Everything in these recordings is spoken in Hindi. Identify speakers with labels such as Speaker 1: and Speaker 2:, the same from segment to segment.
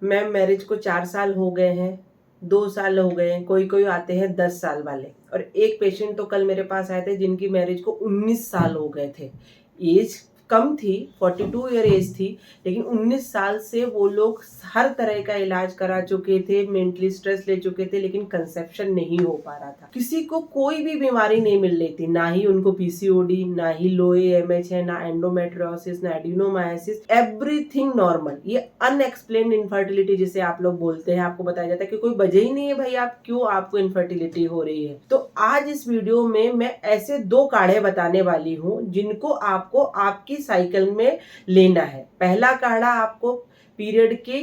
Speaker 1: मैम मैरिज को 4 साल हो गए हैं, 2 साल हो गए हैं, कोई कोई आते हैं 10 साल वाले। और एक पेशेंट तो कल मेरे पास आए थे जिनकी मैरिज को 19 साल हो गए थे। एज कम थी, 42 ईयर एज थी, लेकिन 19 साल से वो लोग हर तरह का इलाज करा चुके थे, मेंटली स्ट्रेस ले चुके थे, लेकिन कंसेप्शन नहीं हो पा रहा था। किसी को कोई भी बीमारी नहीं मिल रही थी, ना ही उनको पीसीओडी, ना ही लो एएमएच है, ना एंडोमेट्रियोसिस, ना एडिनोमायोसिस, एवरीथिंग नॉर्मल। ये अनएक्सप्लेन्ड इनफर्टिलिटी जिसे आप लोग बोलते हैं, आपको बताया जाता है कि कोई वजह ही नहीं है भाई आप क्यों आपको इनफर्टिलिटी हो रही है। तो आज इस वीडियो में मैं ऐसे 2 काढ़े बताने वाली हूँ जिनको आपको आपकी साइकिल में लेना है। पहला काढ़ा आपको पीरियड के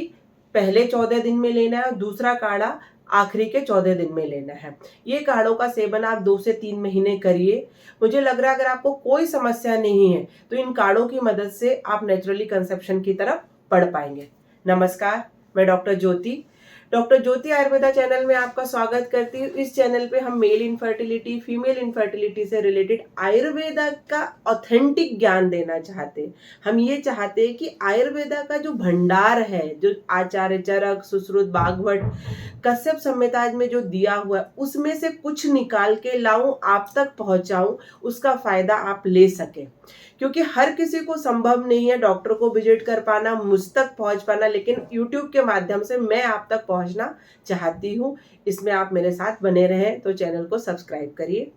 Speaker 1: पहले 14 दिन में लेना है और दूसरा काढ़ा आखिरी के 14 दिन में लेना है। ये काढ़ों का सेवन आप 2 से 3 महीने करिए। मुझे लग रहा है अगर आपको कोई समस्या नहीं है तो इन काढ़ों की मदद से आप नेचुरली कंसेप्शन की तरफ बढ़ पाएंगे। नमस्कार, मैं डॉक्टर ज्योति आयुर्वेदा चैनल में आपका स्वागत करती हूँ। इस चैनल पे हम मेल इनफर्टिलिटी, फीमेल इनफर्टिलिटी से रिलेटेड आयुर्वेदा का ऑथेंटिक ज्ञान देना चाहते हैं। हम ये चाहते हैं कि आयुर्वेदा का जो भंडार है, जो आचार्य चरक, सुश्रुत, भागवत, कश्यप संहिता में जो दिया हुआ है, उसमें से कुछ निकाल के लाऊं, आप तक पहुंचाऊं, उसका फायदा आप ले सके। क्योंकि हर किसी को संभव नहीं है डॉक्टर को विजिट कर पाना, मुझ तक पहुंच पाना, लेकिन YouTube के माध्यम से मैं आप तक पहुंचना चाहती हूं। इसमें आप मेरे साथ बने रहें तो चैनल को सब्सक्राइब करिए,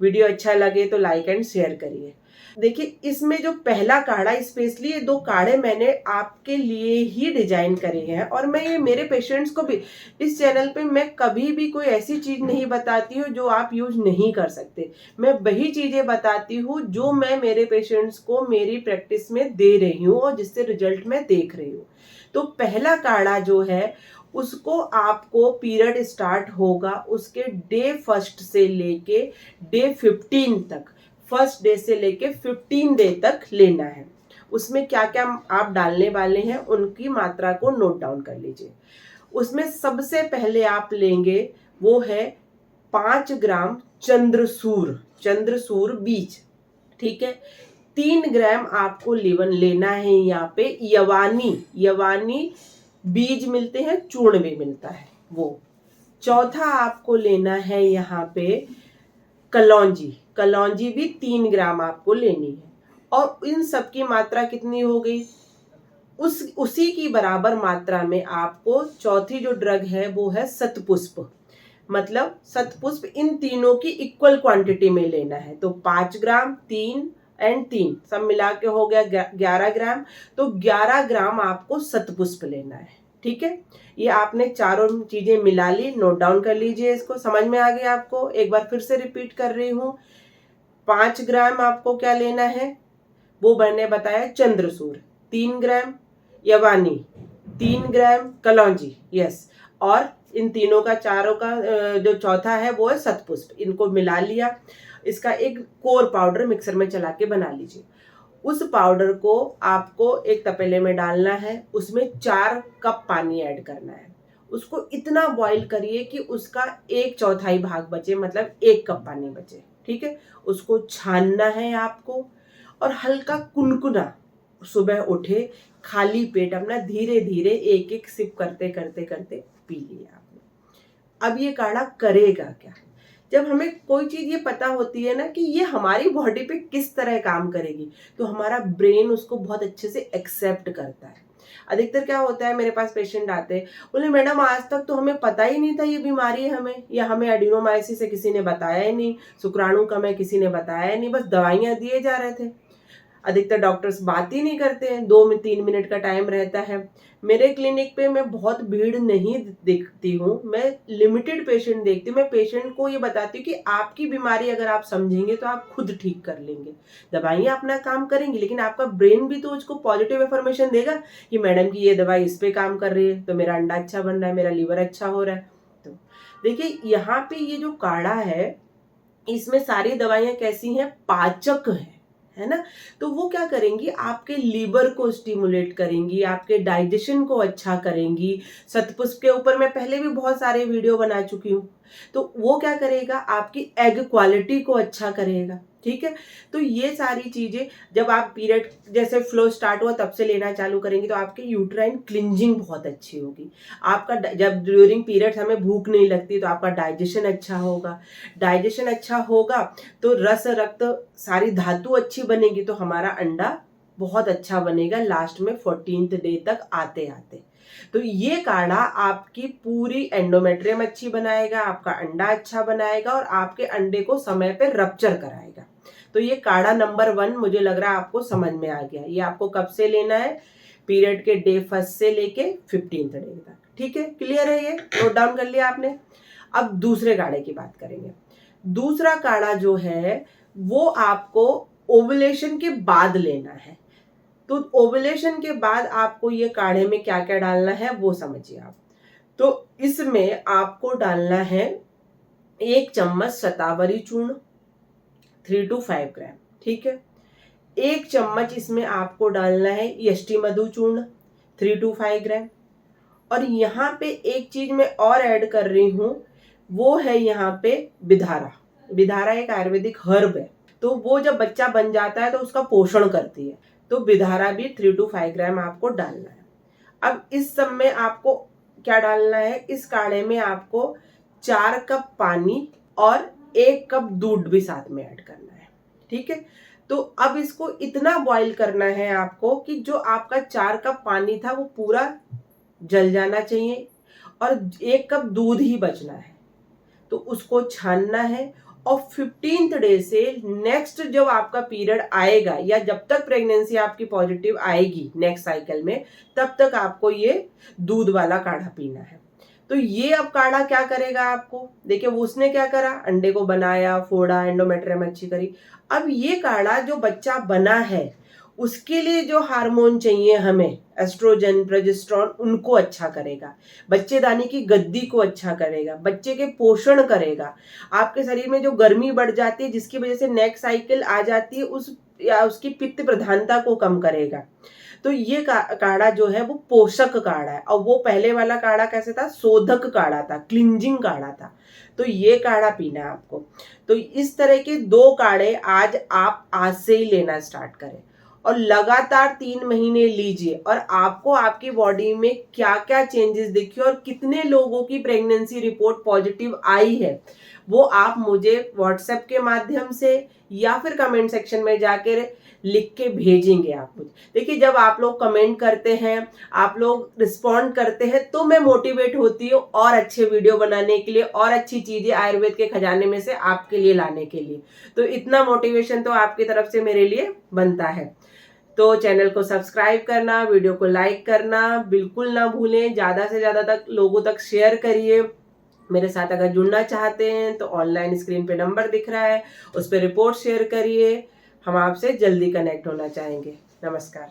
Speaker 1: वीडियो अच्छा लगे तो लाइक एंड शेयर करिए। देखिए, इसमें जो पहला काढ़ा, स्पेशली ये 2 काढ़े मैंने आपके लिए ही डिजाइन करे हैं और मैं ये मेरे पेशेंट्स को भी, इस चैनल पे मैं कभी भी कोई ऐसी चीज नहीं बताती हूँ जो आप यूज नहीं कर सकते। मैं वही चीजें बताती हूँ जो मैं मेरे पेशेंट्स को मेरी प्रैक्टिस में दे रही हूँ और जिससे रिजल्ट मैं देख रही हूँ। तो पहला काढ़ा जो है उसको आपको पीरियड स्टार्ट होगा उसके डे फर्स्ट से लेके डे 15 तक, फर्स्ट डे से लेके 15 डे तक लेना है। उसमें क्या क्या आप डालने वाले हैं उनकी मात्रा को नोट डाउन कर लीजिए। उसमें सबसे पहले आप लेंगे वो है 5 ग्राम चंद्रसूर बीज, ठीक है। 3 ग्राम आपको लेना है यहाँ पे यवानी बीज मिलते हैं, चूर्ण भी मिलता है वो। चौथा आपको लेना है यहाँ पे कलौंजी भी 3 ग्राम आपको लेनी है। और इन सब की मात्रा कितनी हो गई, उसी की बराबर मात्रा में आपको चौथी जो ड्रग है वो है शतपुष्प। मतलब शतपुष्प इन तीनों की इक्वल क्वांटिटी में लेना है। तो 5 ग्राम, 3 एंड 3 सब मिला के हो गया 11 ग्राम। तो 11 ग्राम आपको शतपुष्प लेना है, ठीक है। ये आपने चारों चीजें मिला ली, नोट डाउन कर लीजिए। इसको समझ में आ गया आपको? एक बार फिर से रिपीट कर रही हूँ। 5 ग्राम आपको क्या लेना है, वो मैंने बताया चंद्रसूर, 3 ग्राम यवानी, 3 ग्राम कलौंजी, यस। और इन तीनों का, चारों का जो चौथा है वो है शतपुष्प। इनको मिला लिया, इसका एक कोर पाउडर मिक्सर में चला के बना लीजिए। उस पाउडर को आपको एक तपेले में डालना है, उसमें 4 कप पानी ऐड करना है। उसको इतना बॉईल करिए कि उसका 1/4 भाग बचे, मतलब 1 कप पानी बचे, ठीक है। उसको छानना है आपको और हल्का कुनकुना, सुबह उठे खाली पेट अपना धीरे धीरे एक एक सिप करते करते करते पी लिया आपने। अब ये काढ़ा करेगा क्या? जब हमें कोई चीज ये पता होती है ना कि ये हमारी बॉडी पे किस तरह काम करेगी, तो हमारा ब्रेन उसको बहुत अच्छे से एक्सेप्ट करता है। अधिकतर क्या होता है, मेरे पास पेशेंट आते हैं, बोले मैडम आज तक तो हमें पता ही नहीं था ये बीमारी है हमें, या हमें एडिनोमायोसिस है किसी ने बताया ही नहीं, शुक्राणु कम है किसी ने बताया ही नहीं, बस दवाइयां दिए जा रहे थे। अधिकतर डॉक्टर्स बात ही नहीं करते हैं, 2-3 मिनट का टाइम रहता है। मेरे क्लिनिक पे मैं बहुत भीड़ नहीं देखती हूँ, मैं लिमिटेड पेशेंट देखती हूँ। मैं पेशेंट को ये बताती हूँ कि आपकी बीमारी अगर आप समझेंगे तो आप खुद ठीक कर लेंगे। दवाइयाँ अपना काम करेंगी, लेकिन आपका ब्रेन भी तो उसको पॉजिटिव इन्फॉर्मेशन देगा कि मैडम की ये दवाई इस पे काम कर रही है, तो मेरा अंडा अच्छा बन रहा है, मेरा लीवर अच्छा हो रहा है। तो देखिए, यहाँ पे ये जो काढ़ा है इसमें सारी दवाइयाँ कैसी हैं, पाचक है ना। तो वो क्या करेंगी, आपके लीवर को स्टिमुलेट करेंगी, आपके डाइजेशन को अच्छा करेंगी। शतपुष्प के ऊपर मैं पहले भी बहुत सारे वीडियो बना चुकी हूँ। तो वो क्या करेगा, आपकी एग क्वालिटी को अच्छा करेगा, ठीक है। तो ये सारी चीजें जब आप पीरियड जैसे फ्लो स्टार्ट हुआ तब से लेना चालू करेंगे तो आपकी यूट्राइन क्लिंजिंग बहुत अच्छी होगी। आपका जब ड्यूरिंग पीरियड हमें भूख नहीं लगती तो आपका डाइजेशन अच्छा होगा। डाइजेशन अच्छा होगा तो रस रक्त सारी धातु अच्छी बनेगी तो हमारा अंडा बहुत अच्छा बनेगा लास्ट में 14th डे तक आते आते। तो ये काढ़ा आपकी पूरी एंडोमेट्रियम अच्छी बनाएगा, आपका अंडा अच्छा बनाएगा और आपके अंडे को समय पे रप्चर कराएगा। तो ये काढ़ा नंबर 1 मुझे लग रहा है आपको समझ में आ गया। ये आपको कब से लेना है? पीरियड के डे 1 से लेके 15th डे तक। ठीक है, क्लियर है? ये नोट डाउन कर लिया आपने। अब दूसरे काढ़े की बात करेंगे। दूसरा काढ़ा जो है वो आपको ओवुलेशन के बाद लेना है। तो ओवुलेशन के बाद आपको ये काढ़े में क्या क्या डालना है वो समझिए आप। तो इसमें आपको डालना है 1 चम्मच शतावरी चूर्ण 3 to 5 ग्राम। ठीक है। 1 चम्मच इसमें आपको डालना है यष्टि मधु चूर्ण 3 to 5 ग्राम। और यहाँ पे एक चीज मैं और ऐड कर रही हूँ, वो है यहाँ पे बिधारा। बिधारा एक आयुर्वेदिक हर्ब है, तो वो जब बच्चा बन जाता है तो उसका पोषण करती है। तो बिधारा भी 3 to 5 ग्राम आपको डालना है। अब इस सब में आपको क्या डालना है? इस काढ़े में आपको 4 कप पानी और 1 कप दूध भी साथ में ऐड करना है। ठीक है। तो अब इसको इतना बॉईल करना है आपको कि जो आपका 4 कप पानी था वो पूरा जल जाना चाहिए और 1 कप दूध ही बचना है। तो उसको छानना है और 15th डे से नेक्स्ट जब आपका पीरियड आएगा या जब तक प्रेगनेंसी आपकी पॉजिटिव आएगी नेक्स्ट साइकिल में, तब तक आपको ये दूध वाला काढ़ा पीना है। तो ये अब काढ़ा क्या करेगा आपको? देखिए वो उसने क्या करा, अंडे को बनाया, फोड़ा, एंडोमेट्रियम अच्छी करी। अब ये काढ़ा जो बच्चा बना है उसके लिए जो हार्मोन चाहिए हमें, एस्ट्रोजन, प्रोजेस्टेरोन, उनको अच्छा करेगा, बच्चेदानी की गद्दी को अच्छा करेगा, बच्चे के पोषण करेगा, आपके शरीर में जो गर्मी बढ़ जाती है जिसकी वजह से नेक्स्ट साइकिल आ जाती है उस या उसकी पित्त प्रधानता को कम करेगा। तो ये काढ़ा जो है वो पोषक काढ़ा है। और वो पहले वाला काढ़ा कैसे था? शोधक काढ़ा था, क्लिंजिंग काढ़ा था। तो ये काढ़ा पीना है आपको। तो इस तरह के 2 काढ़े आज से ही लेना स्टार्ट करें और लगातार 3 महीने लीजिए और आपको आपकी बॉडी में क्या क्या चेंजेस दिखे और कितने लोगों की प्रेगनेंसी रिपोर्ट पॉजिटिव आई है वो आप मुझे व्हाट्सएप के माध्यम से या फिर कमेंट सेक्शन में जाकर लिख के भेजेंगे आप मुझे। देखिए जब आप लोग कमेंट करते हैं, आप लोग रिस्पॉन्ड करते हैं तो मैं मोटिवेट होती हूँ और अच्छे वीडियो बनाने के लिए और अच्छी चीजें आयुर्वेद के खजाने में से आपके लिए लाने के लिए। तो इतना मोटिवेशन तो आपकी तरफ से मेरे लिए बनता है। तो चैनल को सब्सक्राइब करना, वीडियो को लाइक करना बिल्कुल ना भूलें। ज़्यादा से ज़्यादा तक लोगों तक शेयर करिए। मेरे साथ अगर जुड़ना चाहते हैं तो ऑनलाइन स्क्रीन पे नंबर दिख रहा है, उस पर रिपोर्ट शेयर करिए। हम आपसे जल्दी कनेक्ट होना चाहेंगे। नमस्कार।